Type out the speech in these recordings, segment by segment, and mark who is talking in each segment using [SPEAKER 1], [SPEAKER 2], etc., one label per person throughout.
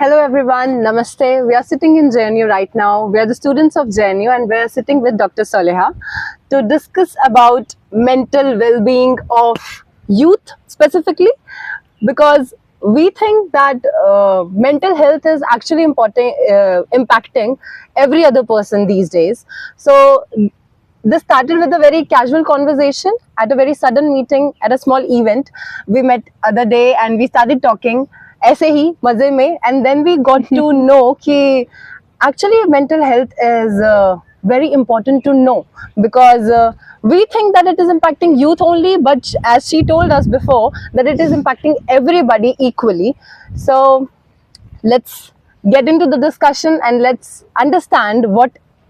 [SPEAKER 1] Hello everyone, Namaste. We are sitting in JNU right now. We are the students of JNU and we are sitting with Dr. Saleha to discuss about mental well-being of youth specifically, because we think that mental health is actually important, impacting every other person these days. So this started with a very casual conversation at a very sudden meeting at a small event. We met other day and we started talking ऐसे ही मजे में, and then we got to know कि actually mental health is very important to know, because we think that it is impacting youth only, but as she told us before that it is impacting everybody equally. So let's get into the discussion and let's understand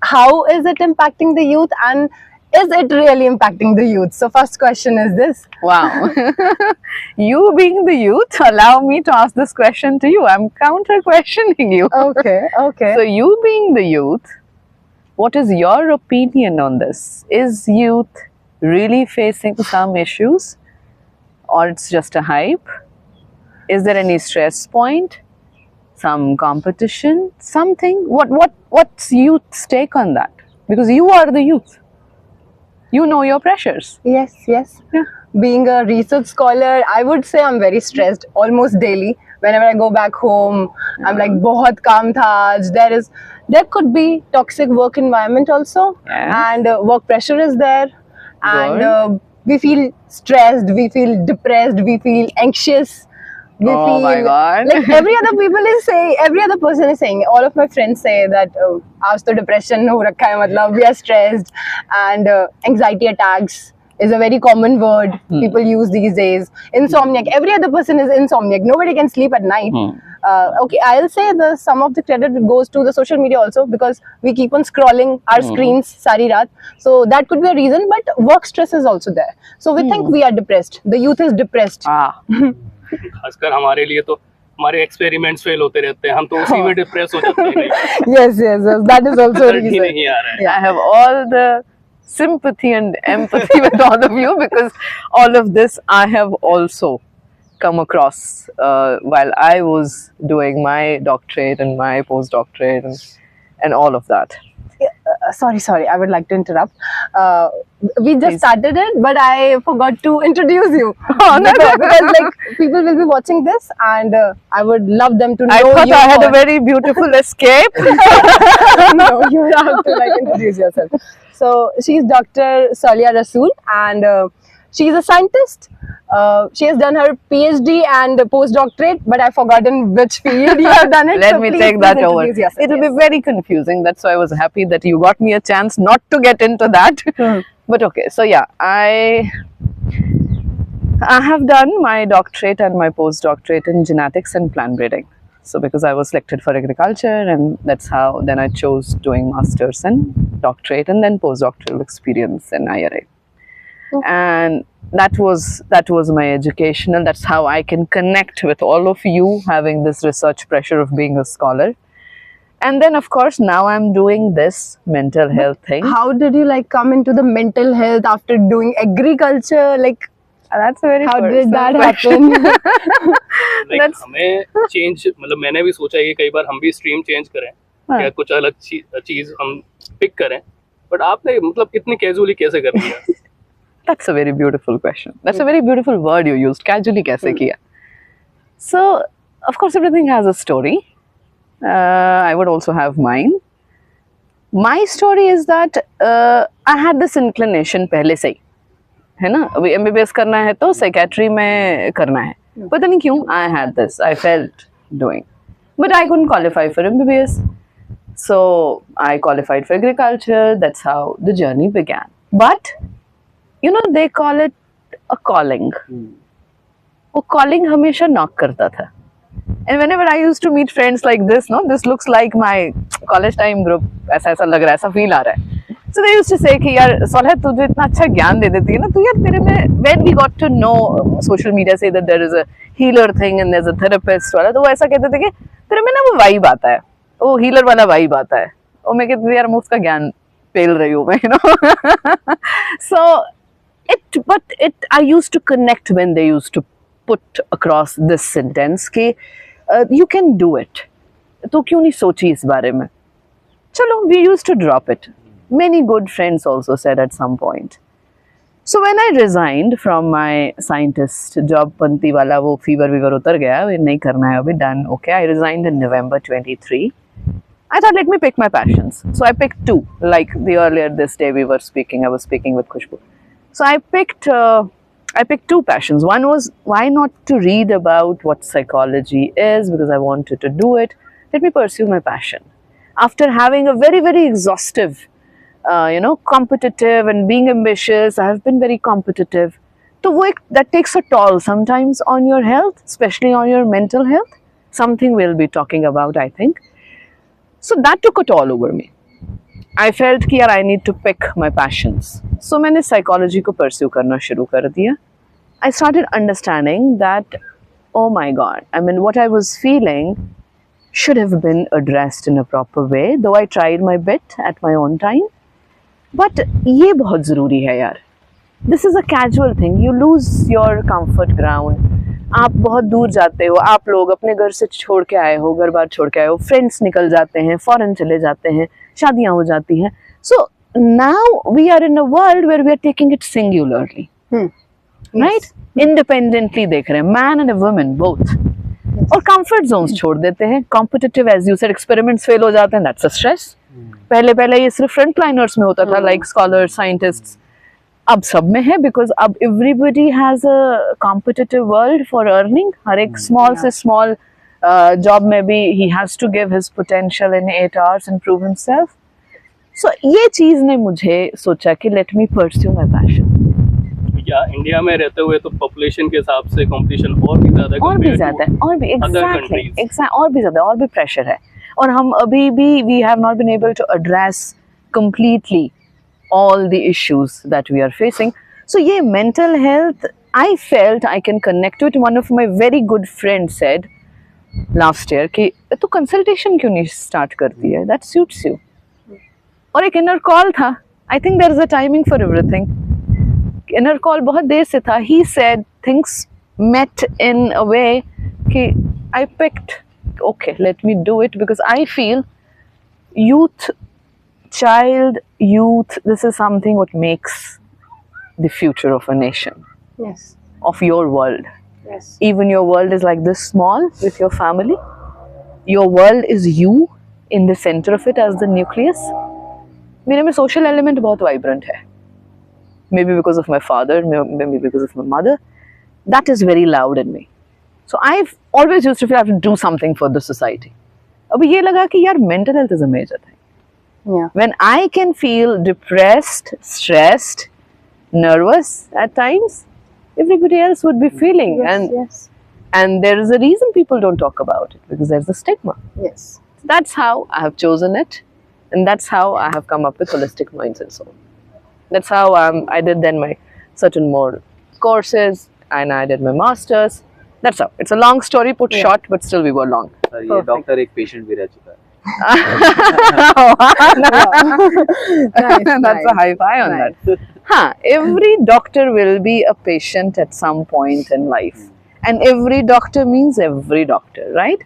[SPEAKER 1] how is it impacting the youth, and is it really impacting the youth? So first question is this.
[SPEAKER 2] Wow. You being the youth, allow me to ask this question to you. I'm counter questioning you.
[SPEAKER 1] Okay.
[SPEAKER 2] So, you being the youth, what is your opinion on this? Is youth really facing some issues, or it's just a hype? Is there any stress point? Some competition? Something? What's youth's take on that? Because you are the youth. You know your pressures.
[SPEAKER 1] Yes.
[SPEAKER 2] Yeah.
[SPEAKER 1] Being a research scholar, I would say I'm very stressed almost daily. Whenever I go back home, I'm like, बहुत काम था आज. There could be toxic work environment also,
[SPEAKER 2] Yes.
[SPEAKER 1] and work pressure is there, and we feel stressed, we feel depressed, we feel anxious. We
[SPEAKER 2] Oh
[SPEAKER 1] feel
[SPEAKER 2] my God.
[SPEAKER 1] like every other person is saying. All of my friends say that आज तो depression हो रखा है, मतलब we are stressed, and anxiety attacks is a very common word people use these days. Insomniac. Every other person is insomniac. Nobody can sleep at night. Okay, I'll say some of the credit goes to the social media also, because we keep on scrolling our screens sari raat. So that could be a reason, but work stress is also there. So we think we are depressed. The youth is depressed.
[SPEAKER 2] Ah.
[SPEAKER 3] खासकर हमारे लिए तो हमारे experiments fail होते रहते हैं, हम तो उसी में डिप्रेस हो जाते हैं.
[SPEAKER 1] Yes. That is also a
[SPEAKER 3] result he
[SPEAKER 1] reason.
[SPEAKER 3] नहीं आ रहा है.
[SPEAKER 2] I have all the sympathy and empathy with all of you, because all of this I have also come across while I was doing my doctorate and my postdoctorate and all of that.
[SPEAKER 1] Sorry, I would like to interrupt. We just
[SPEAKER 2] Please.
[SPEAKER 1] started it, but I forgot to introduce you.
[SPEAKER 2] Oh, no,
[SPEAKER 1] because like people will be watching this, and I would love them to know
[SPEAKER 2] I thought
[SPEAKER 1] you.
[SPEAKER 2] I had a
[SPEAKER 1] more.
[SPEAKER 2] very beautiful escape.
[SPEAKER 1] No, you have to like introduce yourself. So she's Dr. Salia Rasool, and she's a scientist. She has done her PhD and postdoctorate, but I've forgotten which field you have done it.
[SPEAKER 2] Let
[SPEAKER 1] so
[SPEAKER 2] me
[SPEAKER 1] please,
[SPEAKER 2] take that
[SPEAKER 1] please
[SPEAKER 2] over.
[SPEAKER 1] introduce yourself.
[SPEAKER 2] It will
[SPEAKER 1] Yes.
[SPEAKER 2] be very confusing. That's why I was happy that you got me a chance not to get into that. But okay, so yeah, I have done my doctorate and my postdoctorate in genetics and plant breeding. So because I was selected for agriculture, and that's how then I chose doing masters and doctorate and then postdoctoral experience in IRA. And that was my educational. That's how I can connect with all of you, having this research pressure of being a scholar. And then of course now I'm doing this mental health thing.
[SPEAKER 1] How did you like come into the mental health after doing agriculture? Like,
[SPEAKER 2] That's a very
[SPEAKER 1] how did
[SPEAKER 2] personal
[SPEAKER 1] that
[SPEAKER 2] question.
[SPEAKER 1] happen?
[SPEAKER 3] Like, हमें change, मतलब मैंने भी सोचा है कि कई बार हम भी स्ट्रीम चेंज करें
[SPEAKER 2] हाँ.
[SPEAKER 3] या कुछ अलग चीज हम पिक करें, बट आपने मतलब इतनी कैजुअली कैसे कर लिया?
[SPEAKER 2] That's a very beautiful question. That's a very beautiful word you used. Casually kaise kiya? So, of course, everything has a story. I would also have mine. My story is that I had this inclination पहले से ही, है ना? अभी MBBS करना है तो psychiatry में करना है. पता नहीं क्यों I had this. I felt doing, but I couldn't qualify for MBBS. So I qualified for agriculture. That's how the journey began. But you know, they call it a calling. वो calling हमेशा knock करता था. And whenever I used to meet friends like this, no, this looks like my college time group. ऐसा लग रहा है, ऐसा feel आ रहा है. So they used to say कि यार सोलह तुझे इतना अच्छा ज्ञान दे देती है ना, तू यार तेरे में, when we got to know social media say that there is a healer thing and there's a therapist वाला, तो वो ऐसा कहते थे कि तेरे में ना वो vibe आता है, वो healer वाला vibe आता है. और मैं कहती थी यार मुफ्त का ज्ञान पेल रही हूँ मैं, you know. So I used to connect when they used to put across this sentence कि you can do it. तू क्यों नहीं सोची इस बारे में? चलो, we used to drop it. Many good friends also said at some point. So when I resigned from my scientist job, पंती वाला वो fever उतर गया, नहीं करना है अभी, done, okay. I resigned in November 23. I thought, let me pick my passions. So I picked two. Like the earlier this day we were speaking, I was speaking with Khushbu. So I picked two passions. One was, why not to read about what psychology is, because I wanted to do it. Let me pursue my passion. After having a very, very exhaustive, competitive and being ambitious, I have been very competitive. So that takes a toll sometimes on your health, especially on your mental health. Something we'll be talking about, I think. So that took a toll over me. I felt कि यार I need to pick my passions. So मैंने psychology को pursue करना शुरू कर दिया. I started understanding that, oh my God, I mean, what I was feeling should have been addressed in a proper way, though I tried my bit at my own time. But ये बहुत ज़रूरी है यार. This is a casual thing. You lose your comfort ground. आप बहुत दूर जाते हो, आप लोग अपने घर से छोड़ के आए हो, घर बार छोड़ के आए हो, फ्रेंड्स निकल जाते हैं, फॉरेन चले जाते हैं, शादियां हो जाती हैं. So now we are in a world where we are taking it singularly, right? Independently देख रहे हैं, man and a woman both. और comfort zones छोड़ देते हैं. Competitive, as you said, experiments fail हो जाते हैं, that's a stress. पहले ये सिर्फ frontliners में होता था, like scholars, scientists. अब सब में है, because अब everybody has a competitive world for earning. हर एक small से small job में भी he has to give his potential in 8 hours and prove himself. So ये चीज़ ने मुझे सोचा कि let me pursue my passion.
[SPEAKER 3] या इंडिया में रहते हुए तो पॉपुलेशन के हिसाब से कंपटीशन और भी ज़्यादा है, और भी
[SPEAKER 2] ज़्यादा, और भी प्रेशर है. और हम अभी भी we have not been able to address completely all the issues that we are facing. So yeah, mental health, I felt I can connect to it. One of my very good friends said last year कि तू consultation क्यों नहीं start करती है? That suits you. और एक inner call था. I think there is a timing for everything. Inner call बहुत देर से था. He said things met in a way कि I picked, okay, let me do it, because I feel youth, this is something what makes the future of a nation.
[SPEAKER 1] Yes.
[SPEAKER 2] Of your world.
[SPEAKER 1] Yes.
[SPEAKER 2] Even your world is like this small with your family. Your world is you in the center of it as the nucleus. मेरे में social element बहुत vibrant है. Maybe because of my father, maybe because of my mother. That is very loud in me. So I've always used to feel I have to do something for the society. अभी ये लगा कि यार mental health is a major thing.
[SPEAKER 1] Yeah.
[SPEAKER 2] When I can feel depressed, stressed, nervous at times, everybody else would be feeling.
[SPEAKER 1] Yes,
[SPEAKER 2] and there is a reason people don't talk about it, because there's a stigma.
[SPEAKER 1] yes.
[SPEAKER 2] That's how I have chosen it, and that's how I have come up with Holistic Minds and Soul. That's how I did then my certain more courses, and I did my masters. That's how. It's a long story put short, but still we were long.
[SPEAKER 4] Sir ये doctor एक patient भी रह चुका है.
[SPEAKER 2] That's a high five on that. Every doctor will be a patient at some point in life, and every doctor means every doctor, right?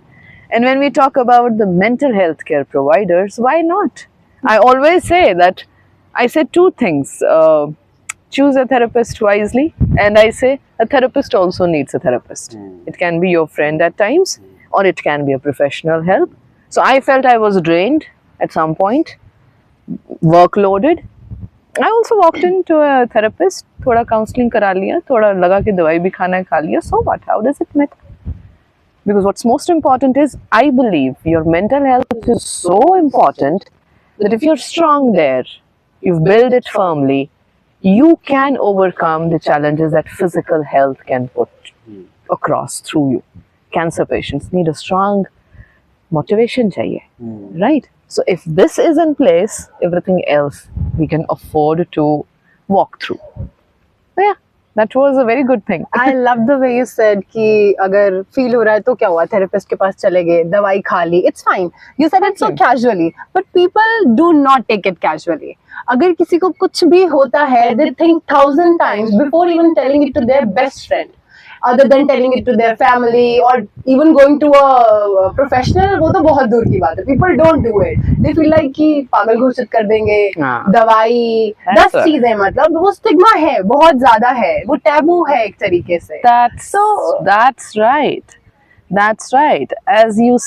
[SPEAKER 2] And when we talk about the mental health care providers, why not? I always say that, I say two things. Choose a therapist wisely, and I say a therapist also needs a therapist. It can be your friend at times, or it can be a professional help. So I felt I was drained at some point, workloaded. I also walked into a therapist, थोड़ा counseling करा लिया, थोड़ा लगा कि दवाई भी खाना है खा लिया. So what? How does it matter? Because what's most important is, I believe your mental health is so important that if you're strong there, you've built it firmly, you can overcome the challenges that physical health can put across through you. Cancer patients need a strong motivation चाहिए, right? So if this is in place, everything else we can afford to walk through. So yeah, that was a very good thing.
[SPEAKER 1] I love the way you said कि अगर feel हो रहा है तो क्या हुआ, therapist के पास चले गए, दवाई खा ली, it's fine. You said it so casually, but people do not take it casually. अगर किसी को कुछ भी होता है, they think 1,000 times before even telling it to their best friend. other than telling it to their family or even going to a professional, वो तो बहुत दूर की बात है. People don't do it. They feel like कि पागल घोषित कर देंगे,
[SPEAKER 2] हाँ.
[SPEAKER 1] दवाई,
[SPEAKER 2] That's
[SPEAKER 1] 10
[SPEAKER 2] right.
[SPEAKER 1] चीजें, मतलब वो स्टिग्मा है, बहुत ज्यादा है, वो टैबू है एक तरीके से.
[SPEAKER 2] That's right. That's right. As you